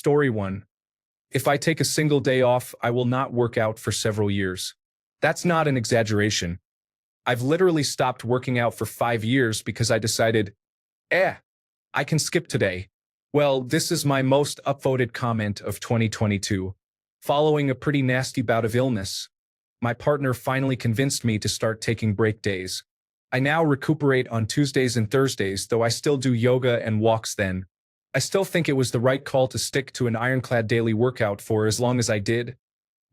Story 1. If I take a single day off, I will not work out for several years. That's not an exaggeration. I've literally stopped working out for 5 years because I decided, I can skip today. Well, this is my most upvoted comment of 2022. Following a pretty nasty bout of illness, my partner finally convinced me to start taking break days. I now recuperate on Tuesdays and Thursdays, though I still do yoga and walks then. I still think it was the right call to stick to an ironclad daily workout for as long as I did,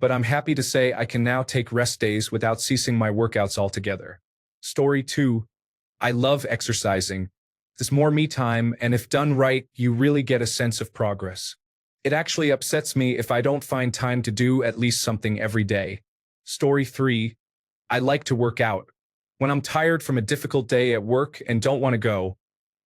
but I'm happy to say I can now take rest days without ceasing my workouts altogether. Story 2. I love exercising. There's more me time, and if done right, you really get a sense of progress. It actually upsets me if I don't find time to do at least something every day. Story 3. I like to work out. When I'm tired from a difficult day at work and don't want to go,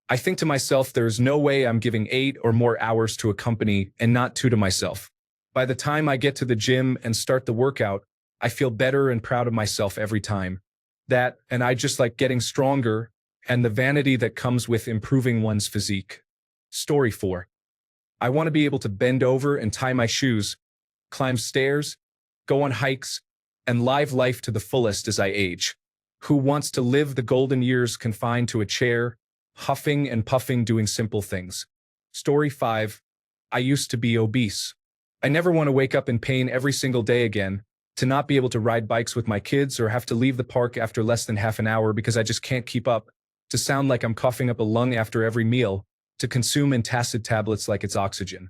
I think to myself there's no way I'm giving 8 or more hours to a company and not 2 to myself. By the time I get to the gym and start the workout, I feel better and proud of myself every time. That, and I just like getting stronger, and the vanity that comes with improving one's physique. Story 4. I want to be able to bend over and tie my shoes, climb stairs, go on hikes, and live life to the fullest as I age. Who wants to live the golden years confined to a chair, huffing and puffing doing simple things? Story 5. I used to be obese. I never want to wake up in pain every single day again, to not be able to ride bikes with my kids or have to leave the park after less than half an hour because I just can't keep up, to sound like I'm coughing up a lung after every meal, to consume antacid tablets like it's oxygen.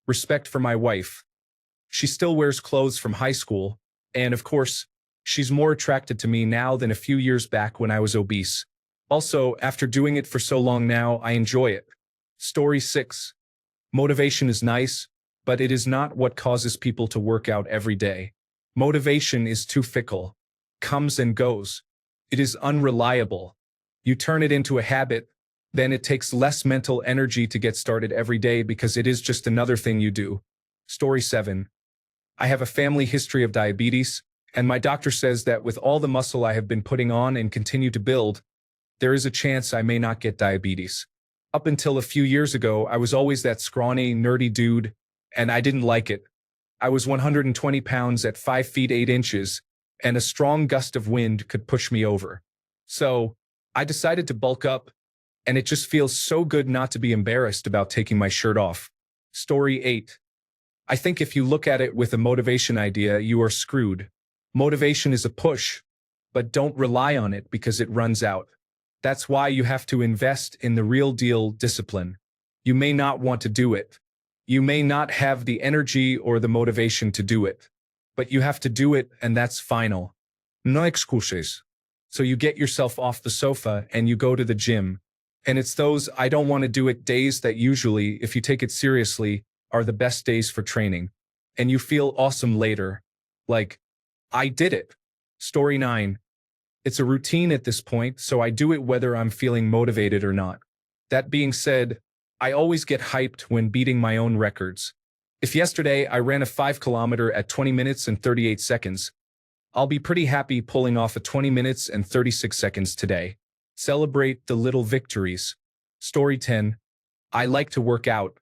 Respect for my wife. She still wears clothes from high school, and of course, she's more attracted to me now than a few years back when I was obese. Also, after doing it for so long now, I enjoy it. Story 6. Motivation is nice, but it is not what causes people to work out every day. Motivation is too fickle. Comes and goes. It is unreliable. You turn it into a habit, then it takes less mental energy to get started every day because it is just another thing you do. Story 7. I have a family history of diabetes, and my doctor says that with all the muscle I have been putting on and continue to build, there is a chance I may not get diabetes. Up until a few years ago, I was always that scrawny, nerdy dude, and I didn't like it. I was 120 pounds at 5 feet 8 inches, and a strong gust of wind could push me over. So, I decided to bulk up, and it just feels so good not to be embarrassed about taking my shirt off. Story 8. I think if you look at it with a motivation idea, you are screwed. Motivation is a push, but don't rely on it because it runs out. That's why you have to invest in the real deal discipline. You may not want to do it. You may not have the energy or the motivation to do it, but you have to do it, and that's final. No excuses. So you get yourself off the sofa and you go to the gym. And it's those I don't want to do it days that usually, if you take it seriously, are the best days for training. And you feel awesome later. Like, I did it. Story 9. It's a routine at this point, so I do it whether I'm feeling motivated or not. That being said, I always get hyped when beating my own records. If yesterday I ran a 5 kilometer at 20 minutes and 38 seconds, I'll be pretty happy pulling off a 20 minutes and 36 seconds today. Celebrate the little victories. Story 10. I like to work out.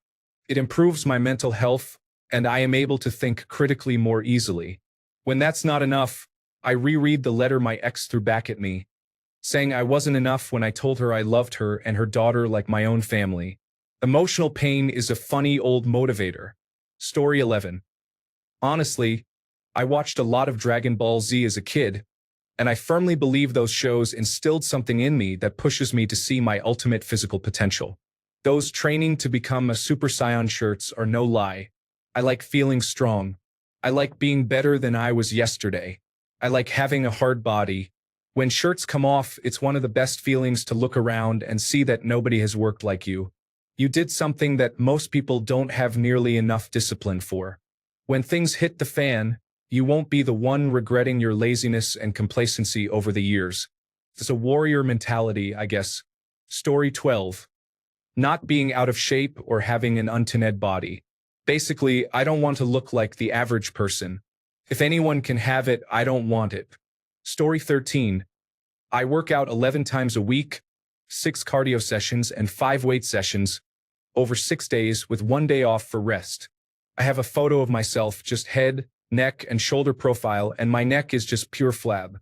It improves my mental health, and I am able to think critically more easily. When that's not enough, I reread the letter my ex threw back at me, saying I wasn't enough when I told her I loved her and her daughter like my own family. Emotional pain is a funny old motivator. Story 11. Honestly, I watched a lot of Dragon Ball Z as a kid, and I firmly believe those shows instilled something in me that pushes me to see my ultimate physical potential. Those training to become a Super Saiyan shirts are no lie. I like feeling strong. I like being better than I was yesterday. I like having a hard body. When shirts come off, it's one of the best feelings to look around and see that nobody has worked like you. You did something that most people don't have nearly enough discipline for. When things hit the fan, you won't be the one regretting your laziness and complacency over the years. It's a warrior mentality, I guess. Story 12. Not being out of shape or having an untamed body. Basically, I don't want to look like the average person. If anyone can have it, I don't want it. Story 13. I work out 11 times a week, 6 cardio sessions and 5 weight sessions, over 6 days with 1 day off for rest. I have a photo of myself, just head, neck, and shoulder profile, and my neck is just pure flab.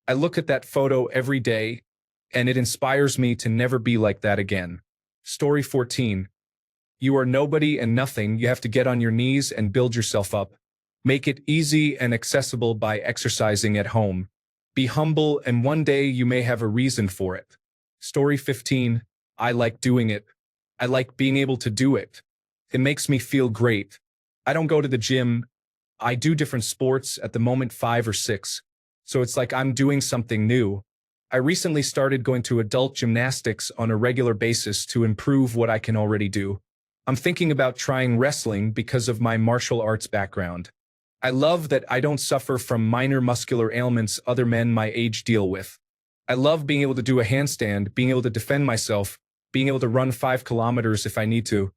I look at that photo every day, and it inspires me to never be like that again. Story 14. You are nobody and nothing. You have to get on your knees and build yourself up. Make it easy and accessible by exercising at home. Be humble, and one day you may have a reason for it. Story 15. I like doing it. I like being able to do it. It makes me feel great. I don't go to the gym. I do different sports, at the moment 5 or 6. So it's like I'm doing something new. I recently started going to adult gymnastics on a regular basis to improve what I can already do. I'm thinking about trying wrestling because of my martial arts background. I love that I don't suffer from minor muscular ailments other men my age deal with. I love being able to do a handstand, being able to defend myself, being able to run 5 kilometers if I need to,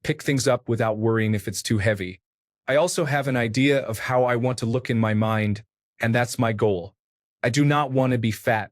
pick things up without worrying if it's too heavy. I also have an idea of how I want to look in my mind, and that's my goal. I do not want to be fat.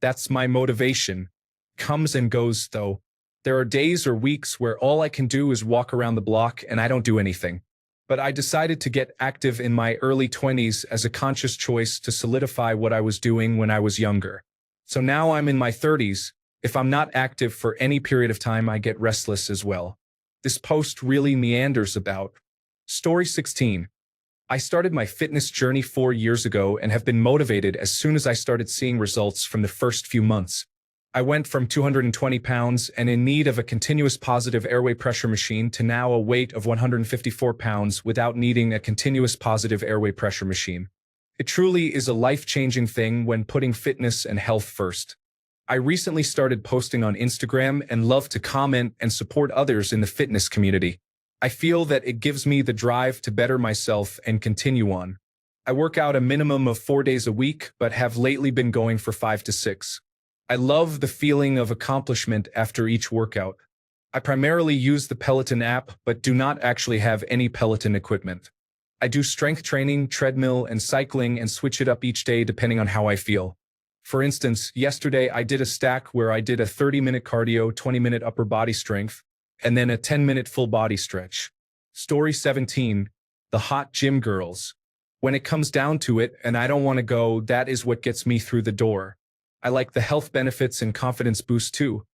That's my motivation. Comes and goes, though. There are days or weeks where all I can do is walk around the block and I don't do anything. But I decided to get active in my early 20s as a conscious choice to solidify what I was doing when I was younger. So now I'm in my 30s. If I'm not active for any period of time, I get restless as well. This post really meanders about. Story 16. I started my fitness journey 4 years ago and have been motivated as soon as I started seeing results from the first few months. I went from 220 pounds and in need of a continuous positive airway pressure machine to now a weight of 154 pounds without needing a continuous positive airway pressure machine. It truly is a life-changing thing when putting fitness and health first. I recently started posting on Instagram and love to comment and support others in the fitness community. I feel that it gives me the drive to better myself and continue on. I work out a minimum of 4 days a week, but have lately been going for 5 to 6. I love the feeling of accomplishment after each workout. I primarily use the Peloton app, but do not actually have any Peloton equipment. I do strength training, treadmill, and cycling and switch it up each day depending on how I feel. For instance, yesterday I did a stack where I did a 30-minute cardio, 20-minute upper body strength, and then a 10-minute full body stretch. Story 17. The hot gym girls. When it comes down to it, and I don't want to go, that is what gets me through the door. I like the health benefits and confidence boost too.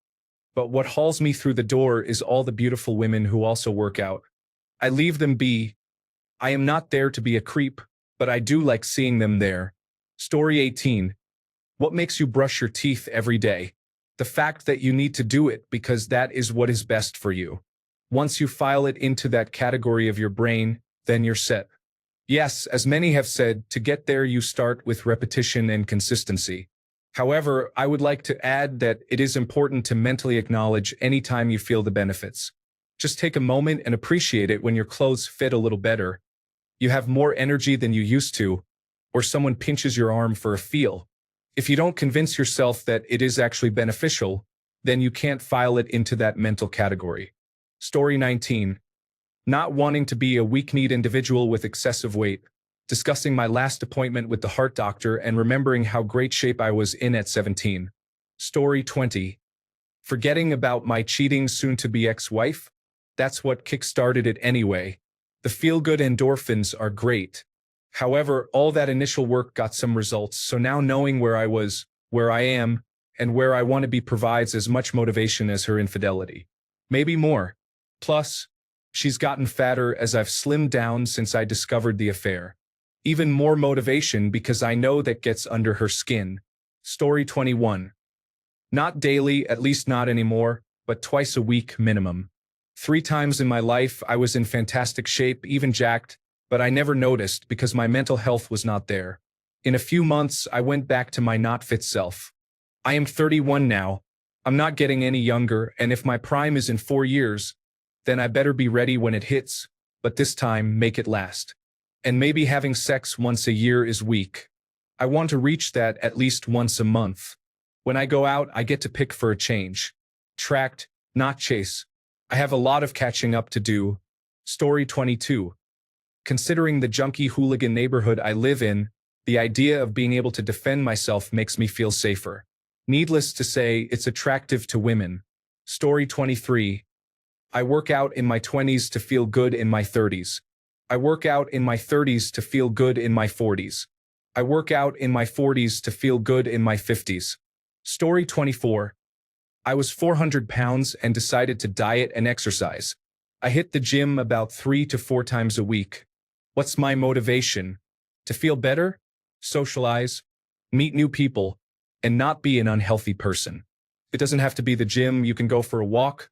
But what hauls me through the door is all the beautiful women who also work out. I leave them be. I am not there to be a creep, but I do like seeing them there. Story 18. What makes you brush your teeth every day? The fact that you need to do it because that is what is best for you. Once you file it into that category of your brain, then you're set. Yes, as many have said, to get there you start with repetition and consistency. However, I would like to add that it is important to mentally acknowledge any time you feel the benefits. Just take a moment and appreciate it when your clothes fit a little better, you have more energy than you used to, or someone pinches your arm for a feel. If you don't convince yourself that it is actually beneficial, then you can't file it into that mental category. Story 19. Not wanting to be a weak-kneed individual with excessive weight. Discussing my last appointment with the heart doctor and remembering how great shape I was in at 17. Story 20. Forgetting about my cheating soon-to-be ex-wife? That's what kick-started it anyway. The feel-good endorphins are great. However, all that initial work got some results, so now knowing where I was, where I am, and where I want to be provides as much motivation as her infidelity. Maybe more. Plus, she's gotten fatter as I've slimmed down since I discovered the affair. Even more motivation because I know that gets under her skin. Story 21. Not daily, at least not anymore, but twice a week minimum. 3 times in my life I was in fantastic shape, even jacked, but I never noticed because my mental health was not there. In a few months, I went back to my not fit self. I am 31 now. I'm not getting any younger, and if my prime is in 4 years, then I better be ready when it hits, but this time make it last. And maybe having sex once a year is weak. I want to reach that at least once a month. When I go out, I get to pick for a change. Tracked, not chase. I have a lot of catching up to do. Story 22. Considering the junkie hooligan neighborhood I live in, the idea of being able to defend myself makes me feel safer. Needless to say, it's attractive to women. Story 23. I work out in my 20s to feel good in my 30s. I work out in my 30s to feel good in my 40s. I work out in my 40s to feel good in my 50s. Story 24. I was 400 pounds and decided to diet and exercise. I hit the gym about 3 to 4 times a week. What's my motivation? To feel better, socialize, meet new people, and not be an unhealthy person. It doesn't have to be the gym. You can go for a walk,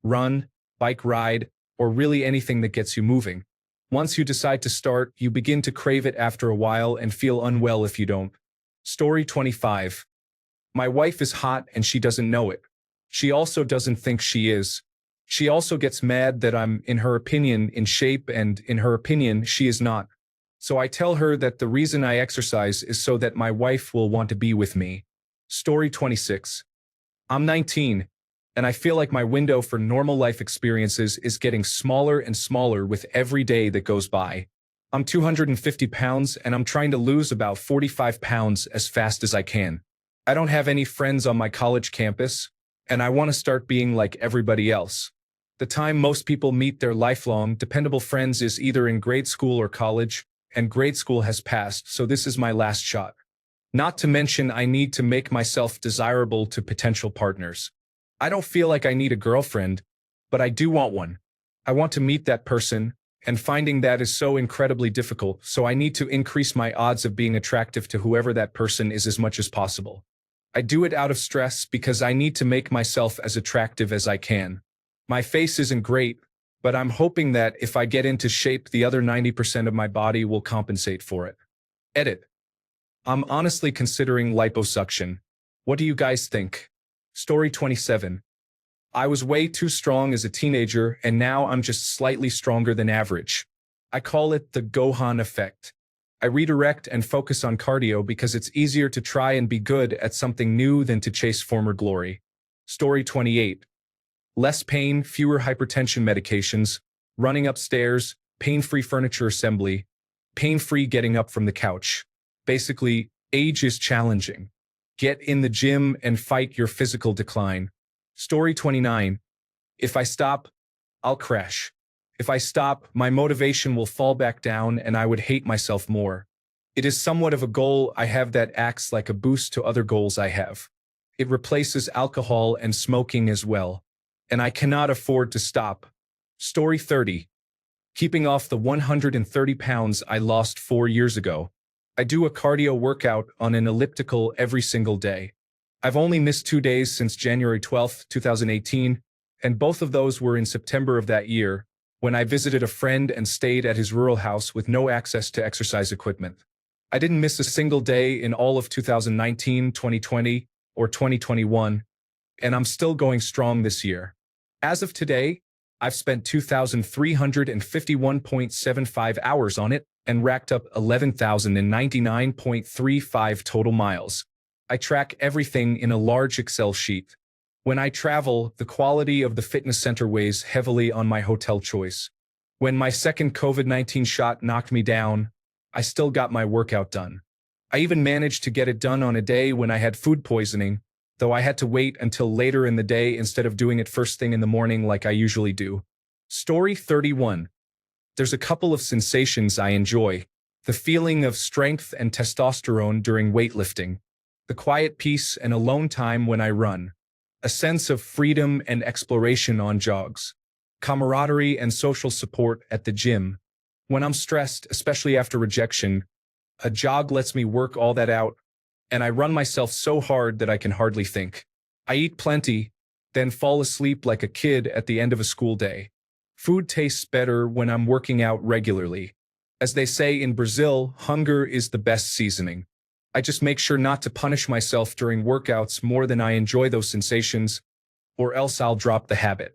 run, bike ride, or really anything that gets you moving. Once you decide to start, you begin to crave it after a while and feel unwell if you don't. Story 25. My wife is hot and she doesn't know it. She also doesn't think she is. She also gets mad that I'm, in her opinion, in shape, and in her opinion, she is not. So I tell her that the reason I exercise is so that my wife will want to be with me. Story 26. I'm 19, and I feel like my window for normal life experiences is getting smaller and smaller with every day that goes by. I'm 250 pounds, and I'm trying to lose about 45 pounds as fast as I can. I don't have any friends on my college campus, and I want to start being like everybody else. The time most people meet their lifelong, dependable friends is either in grade school or college, and grade school has passed, so this is my last shot. Not to mention, I need to make myself desirable to potential partners. I don't feel like I need a girlfriend, but I do want one. I want to meet that person, and finding that is so incredibly difficult, so I need to increase my odds of being attractive to whoever that person is as much as possible. I do it out of stress because I need to make myself as attractive as I can. My face isn't great, but I'm hoping that if I get into shape, the other 90% of my body will compensate for it. Edit. I'm honestly considering liposuction. What do you guys think? Story 27. I was way too strong as a teenager, and now I'm just slightly stronger than average. I call it the Gohan effect. I redirect and focus on cardio because it's easier to try and be good at something new than to chase former glory. Story 28. Less pain, fewer hypertension medications, running upstairs, pain-free furniture assembly, pain-free getting up from the couch. Basically, age is challenging. Get in the gym and fight your physical decline. Story 29. If I stop, I'll crash. If I stop, my motivation will fall back down and I would hate myself more. It is somewhat of a goal I have that acts like a boost to other goals I have. It replaces alcohol and smoking as well. And I cannot afford to stop. Story 30. Keeping off the 130 pounds I lost 4 years ago. I do a cardio workout on an elliptical every single day. I've only missed 2 days since January 12, 2018, and both of those were in September of that year, when I visited a friend and stayed at his rural house with no access to exercise equipment. I didn't miss a single day in all of 2019, 2020, or 2021, and I'm still going strong this year. As of today, I've spent 2,351.75 hours on it and racked up 11,099.35 total miles. I track everything in a large Excel sheet. When I travel, the quality of the fitness center weighs heavily on my hotel choice. When my second COVID-19 shot knocked me down, I still got my workout done. I even managed to get it done on a day when I had food poisoning, though I had to wait until later in the day instead of doing it first thing in the morning like I usually do. Story 31. There's a couple of sensations I enjoy. The feeling of strength and testosterone during weightlifting. The quiet peace and alone time when I run. A sense of freedom and exploration on jogs. Camaraderie and social support at the gym. When I'm stressed, especially after rejection, a jog lets me work all that out, and I run myself so hard that I can hardly think. I eat plenty, then fall asleep like a kid at the end of a school day. Food tastes better when I'm working out regularly. As they say in Brazil, hunger is the best seasoning. I just make sure not to punish myself during workouts more than I enjoy those sensations, or else I'll drop the habit.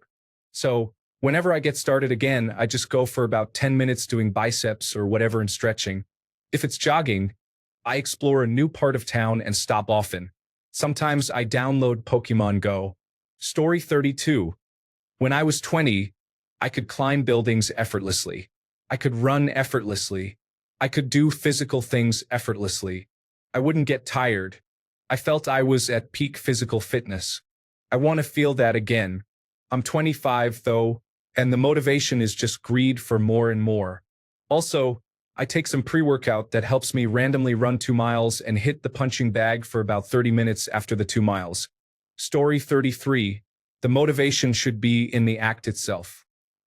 So, whenever I get started again, I just go for about 10 minutes doing biceps or whatever and stretching. If it's jogging, I explore a new part of town and stop often. Sometimes I download Pokemon Go. Story 32. When I was 20, I could climb buildings effortlessly. I could run effortlessly. I could do physical things effortlessly. I wouldn't get tired. I felt I was at peak physical fitness. I want to feel that again. I'm 25 though, and the motivation is just greed for more and more. Also, I take some pre-workout that helps me randomly run 2 miles and hit the punching bag for about 30 minutes after the 2 miles. Story 33. The motivation should be in the act itself.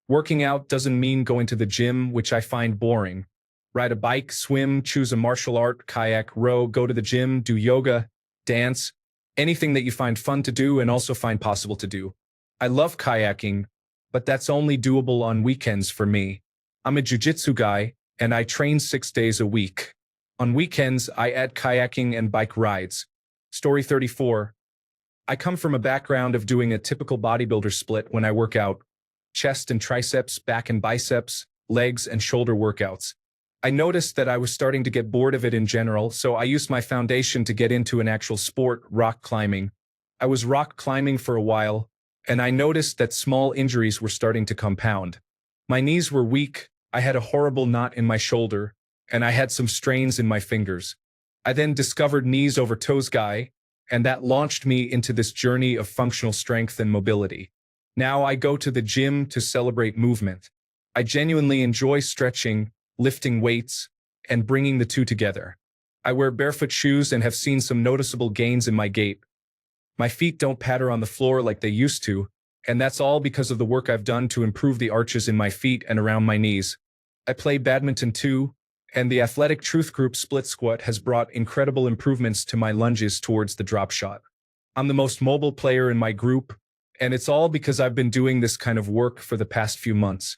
Working out doesn't mean going to the gym, which I find boring. Ride a bike, swim, choose a martial art, kayak, row, go to the gym, do yoga, dance, anything that you find fun to do and also find possible to do. I love kayaking, but that's only doable on weekends for me. I'm a jiu-jitsu guy, and I train 6 days a week. On weekends, I add kayaking and bike rides. Story 34. I come from a background of doing a typical bodybuilder split when I work out. Chest and triceps, back and biceps, legs and shoulder workouts. I noticed that I was starting to get bored of it in general, so I used my foundation to get into an actual sport, rock climbing. I was rock climbing for a while, and I noticed that small injuries were starting to compound. My knees were weak, I had a horrible knot in my shoulder, and I had some strains in my fingers. I then discovered knees over toes guy, and that launched me into this journey of functional strength and mobility. Now I go to the gym to celebrate movement. I genuinely enjoy stretching, lifting weights, and bringing the two together. I wear barefoot shoes and have seen some noticeable gains in my gait. My feet don't patter on the floor like they used to, and that's all because of the work I've done to improve the arches in my feet and around my knees. I play badminton too, and the Athletic Truth Group split squat has brought incredible improvements to my lunges towards the drop shot. I'm the most mobile player in my group, and it's all because I've been doing this kind of work for the past few months.